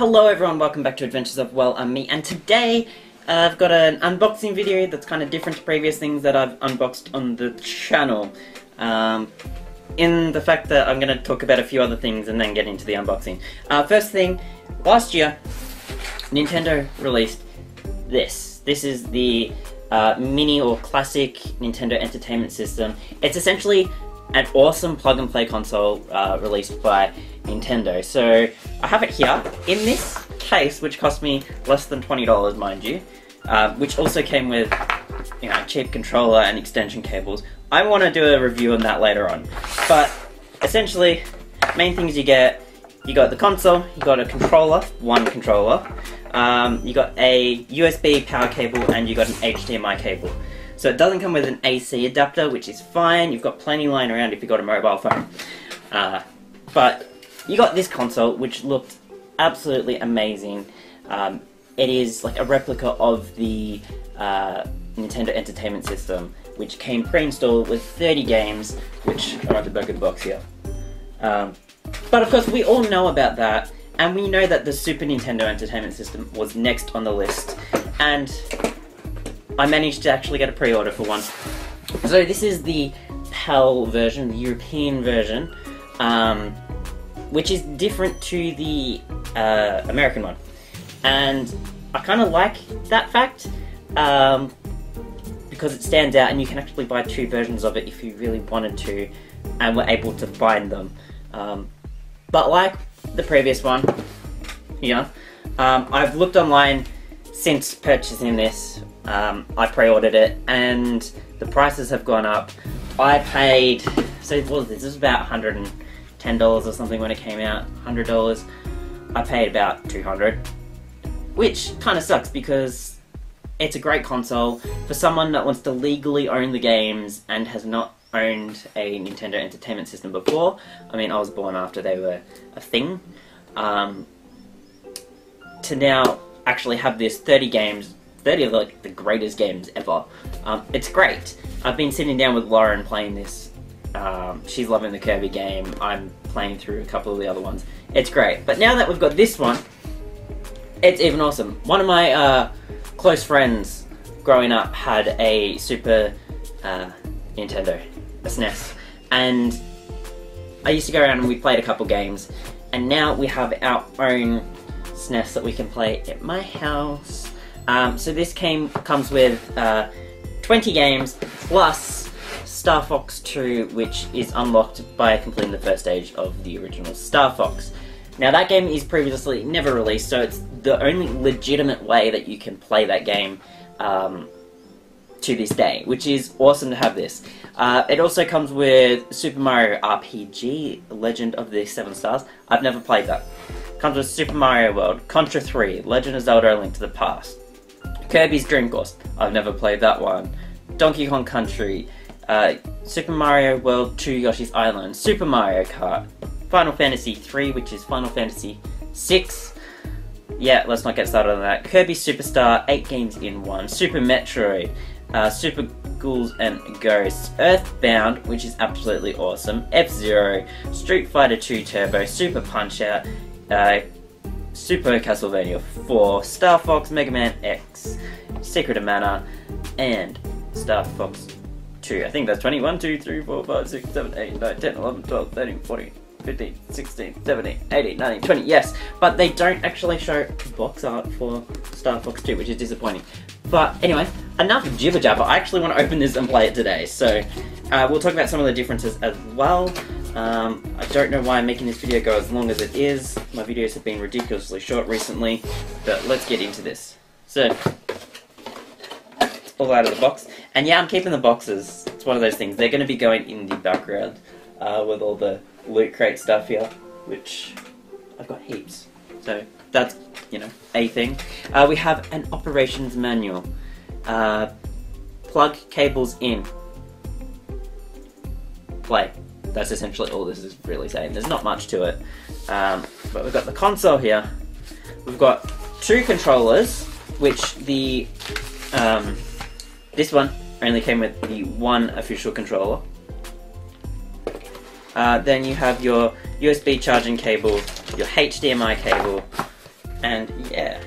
Hello everyone, welcome back to AdventuresOfWellUmMe, and today I've got an unboxing video that's kind of different to previous things that I've unboxed on the channel. In the fact that I'm going to talk about a few other things and then get into the unboxing. First thing, last year Nintendo released this. This is the Mini or Classic Nintendo Entertainment System. It's essentially an awesome plug-and-play console released by Nintendo. So I have it here in this case, which cost me less than $20, mind you, which also came with, you know, a cheap controller and extension cables. I want to do a review on that later on, but essentially, main things you got the console, you got a controller, one controller, you got a USB power cable, and you got an HDMI cable. So it doesn't come with an AC adapter, which is fine. You've got plenty lying around if you've got a mobile phone. But you got this console, which looked absolutely amazing. It is like a replica of the Nintendo Entertainment System, which came pre-installed with 30 games, which are at the back of the box here. But of course, we all know about that, and we know that the Super Nintendo Entertainment System was next on the list. And I managed to actually get a pre-order for one. So this is the PAL version, the European version, which is different to the American one. And I kind of like that fact, because it stands out and you can actually buy two versions of it if you really wanted to, and were able to find them. But like the previous one, I've looked online since purchasing this. I pre-ordered it and the prices have gone up. I paid, so what was this? This was about $110 or something when it came out, $100. I paid about $200, which kind of sucks because it's a great console for someone that wants to legally own the games and has not owned a Nintendo Entertainment System before. I mean, I was born after they were a thing. To now actually have this 30 games, 30 of like the greatest games ever. It's great. I've been sitting down with Lauren playing this. She's loving the Kirby game. I'm playing through a couple of the other ones. It's great. But now that we've got this one, it's even awesome. One of my close friends growing up had a Super Nintendo, a SNES, and I used to go around and we played a couple games, and now we have our own SNES that we can play at my house. So this comes with 20 games plus Star Fox 2, which is unlocked by completing the first stage of the original Star Fox. Now that game is previously never released, so it's the only legitimate way that you can play that game to this day, which is awesome to have this. It also comes with Super Mario RPG, Legend of the Seven Stars. I've never played that. Comes with Super Mario World, Contra 3, Legend of Zelda: A Link to the Past, Kirby's Dream Course. I've never played that one. Donkey Kong Country, Super Mario World 2 Yoshi's Island, Super Mario Kart, Final Fantasy 3, which is Final Fantasy 6. Yeah, let's not get started on that. Kirby Superstar, 8 games in 1. Super Metroid, Super Ghouls and Ghosts, Earthbound, which is absolutely awesome, F-Zero, Street Fighter 2 Turbo, Super Punch-Out, Super Castlevania 4, Star Fox, Mega Man X, Secret of Mana, and Star Fox 2. I think that's 20. 1, 2, 3, 4, 5, 6, 7, 8, 9, 10, 11, 12, 13, 14, 15, 16, 17, 18, 19, 20, yes. But they don't actually show box art for Star Fox 2, which is disappointing. But anyway, enough jibber jabber. I actually want to open this and play it today. So we'll talk about some of the differences as well. I don't know why I'm making this video go as long as it is. My videos have been ridiculously short recently, but let's get into this. So, it's all out of the box. And yeah, I'm keeping the boxes. It's one of those things. They're going to be going in the background with all the Loot Crate stuff here, which I've got heaps. So, that's, you know, a thing. We have an operations manual. Plug cables in. Play. That's essentially all this is really saying. There's not much to it. But we've got the console here. We've got two controllers, which the this one only came with the one official controller. Then you have your USB charging cable, your HDMI cable, And yeah.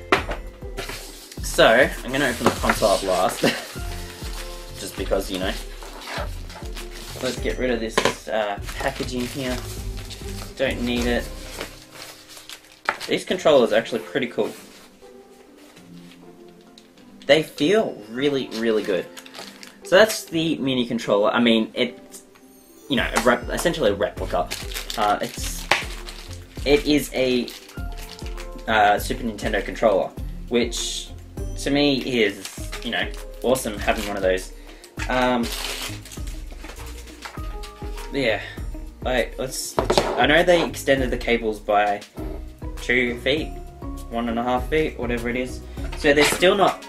So, I'm going to open the console up last. Just because, you know. Let's get rid of this packaging here. Don't need it. These controllers are actually pretty cool. They feel really, really good. So that's the Mini controller. I mean, it's, you know, essentially a replica. It is a Super Nintendo controller, which to me is, you know, awesome having one of those. Yeah, like I know they extended the cables by 2 feet, 1.5 feet, whatever it is. So they're still not,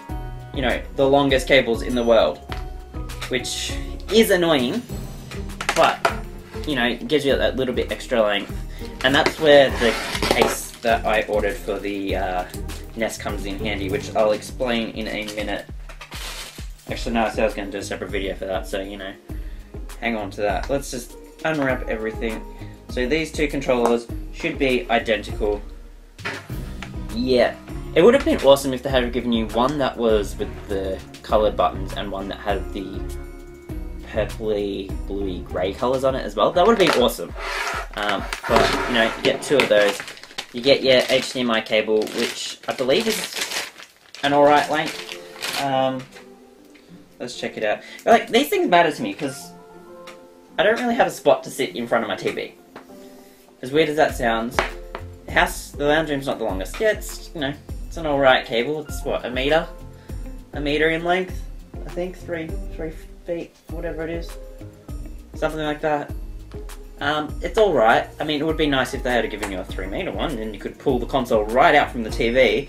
you know, the longest cables in the world, which is annoying, but, you know, it gives you that little bit extra length. And that's where the case that I ordered for the NES comes in handy, which I'll explain in a minute. Actually, no, I said I was going to do a separate video for that, so, you know, hang on to that. Let's just unwrap everything. So these two controllers should be identical. Yeah. It would have been awesome if they had given you one that was with the coloured buttons and one that had the purpley, bluey, grey colours on it as well. That would have been awesome. But, you know, you get 2 of those. You get your HDMI cable, which I believe is an alright length. Let's check it out. Like, these things matter to me because I don't really have a spot to sit in front of my TV. As weird as that sounds, the lounge room's not the longest. Yeah, it's, you know, it's an alright cable. It's what, a meter? A meter in length? I think 3 feet, whatever it is. Something like that. It's alright. I mean, it would be nice if they had given you a 3-meter one, and then you could pull the console right out from the TV.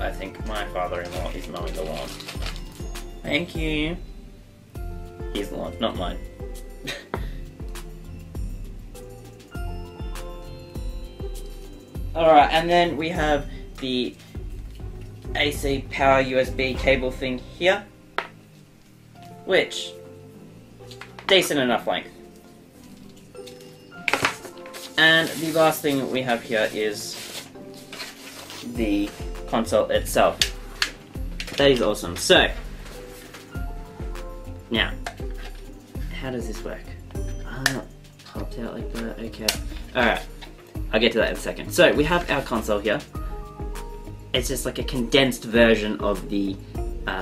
I think my father-in-law is mowing the lawn. Thank you. His lawn, not mine. Alright, and then we have the AC power USB cable thing here, which, decent enough length. And the last thing we have here is the console itself. That is awesome. So, now, how does this work? Popped out like that, okay. Alright, I'll get to that in a second. So, we have our console here. It's just like a condensed version of the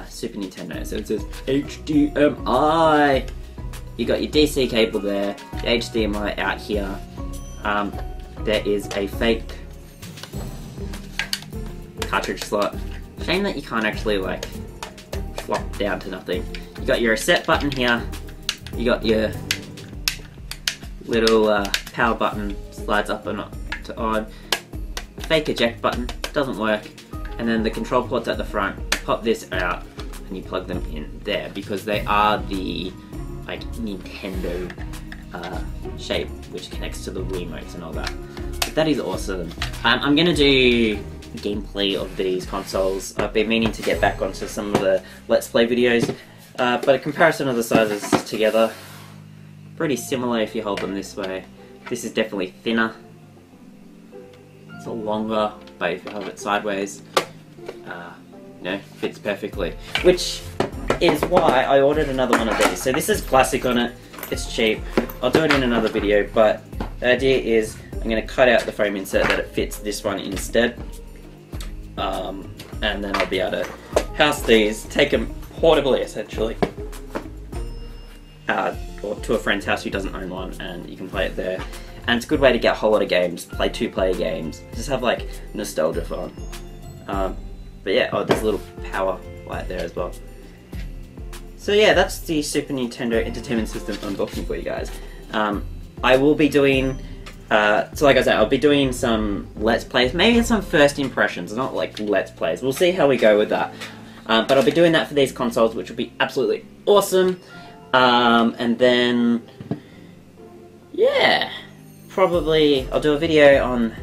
Super Nintendo. So it says HDMI. You got your DC cable there, your HDMI out here. There is a fake cartridge slot. Shame that you can't actually like flop down to nothing. You got your reset button here. You got your little power button, slides up and to on. Fake eject button, doesn't work. And then the control ports at the front. Pop this out and you plug them in there because they are the like Nintendo shape, which connects to the Wiimotes and all that. But that is awesome. I'm gonna do gameplay of these consoles. I've been meaning to get back onto some of the Let's Play videos, but a comparison of the sizes together, pretty similar if you hold them this way. This is definitely thinner. It's a longer, but if you hold it sideways, you know, fits perfectly. Which is why I ordered another one of these. So this is plastic on it. It's cheap. I'll do it in another video, but the idea is I'm going to cut out the frame insert that it fits this one instead. And then I'll be able to house these, take them portably essentially, or to a friend's house who doesn't own one, and you can play it there. And it's a good way to get a whole lot of games, play 2-player games, just have like nostalgia fun. But yeah, oh, there's a little power light there as well. So yeah, that's the Super Nintendo Entertainment System unboxing for you guys. I will be doing, so like I said, I'll be doing some Let's Plays, maybe some first impressions, not like Let's Plays. We'll see how we go with that. But I'll be doing that for these consoles, which will be absolutely awesome. And then, yeah, probably I'll do a video on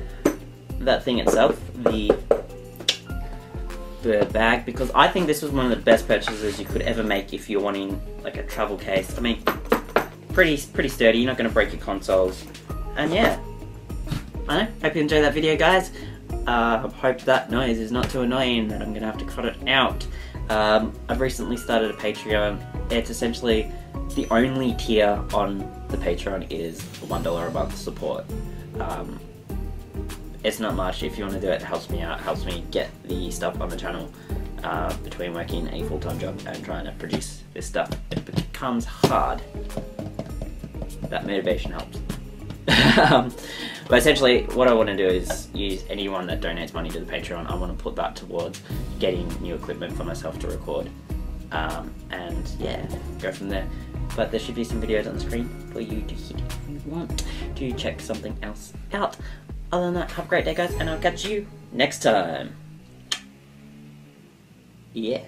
that thing itself, the bag, because I think this was one of the best purchases you could ever make if you're wanting like a travel case. I mean, pretty sturdy. You're not going to break your consoles. And yeah, I know, hope you enjoyed that video, guys. Hope that noise is not too annoying that I'm gonna have to cut it out. I've recently started a Patreon. It's essentially the only tier on the Patreon is $1 a month support. It's not much. If you want to do it, it helps me out, helps me get the stuff on the channel. Between working a full-time job and trying to produce this stuff, it becomes hard. That motivation helps. But essentially, what I want to do is use anyone that donates money to the Patreon. I want to put that towards getting new equipment for myself to record. And yeah, go from there. But there should be some videos on the screen for you to hit if you want to check something else out. Other than that, have a great day, guys, and I'll catch you next time. Yeah.